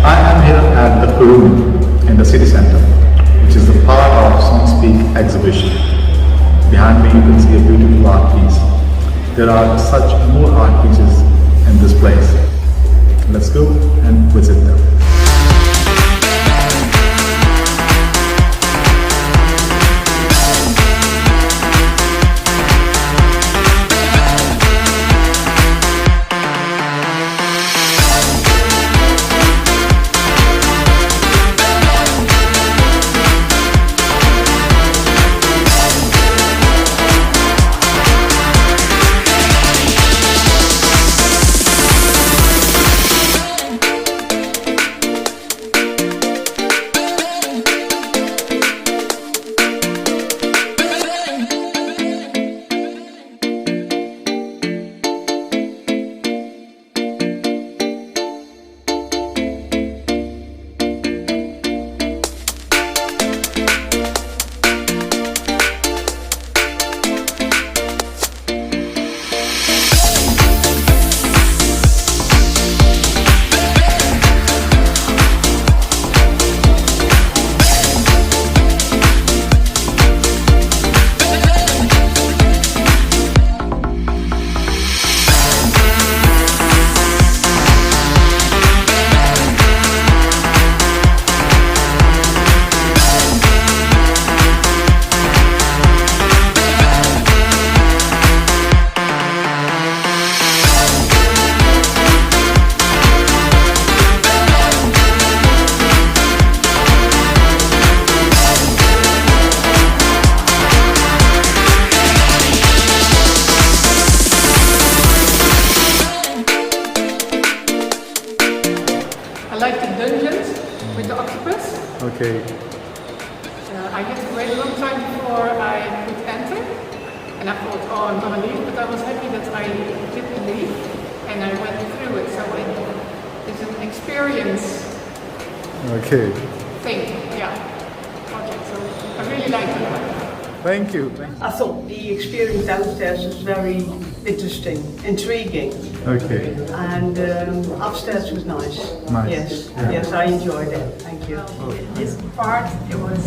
I am here at the Groen in the city center, which is the part of Sonsbeek exhibition. Behind me you can see a beautiful art piece. There are such more art pieces in this place. Let's go and visit them. I like the dungeons with the octopus. Okay. I had to wait a long time before I could enter, and I thought, oh, I'm gonna leave, but I was happy that I didn't leave, and I went through it. So it's an experience Okay. thing, yeah, project. So I really like it. Thank you. I thought the experience downstairs was very interesting, intriguing, Okay. and upstairs was nice. Nice. Yes, Yeah. yes, I enjoyed it. Thank you. This part, it was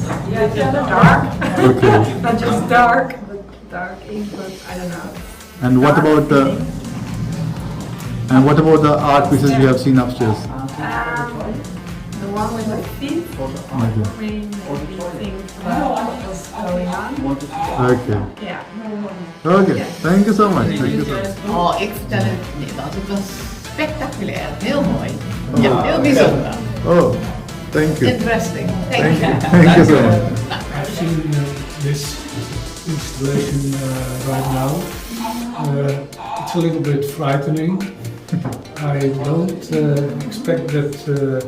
dark, Okay. not just dark, but dark ink, but I don't know. And what about the art pieces you have seen upstairs? The one with the feet Okay. made me think about what was going on. Okay. Yeah. Okay. Thank you so much. Thank you so much. Oh, ik vertel het niet, want het was spectaculair, heel mooi. Ja, heel bijzonder. Oh, thank you. Interesting. Thank you. Thank you so much. I've seen this installation right now. It's a little bit frightening. I don't expect that the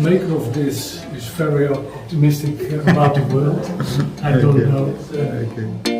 maker of this is very optimistic about the world. I don't Okay. know. Okay.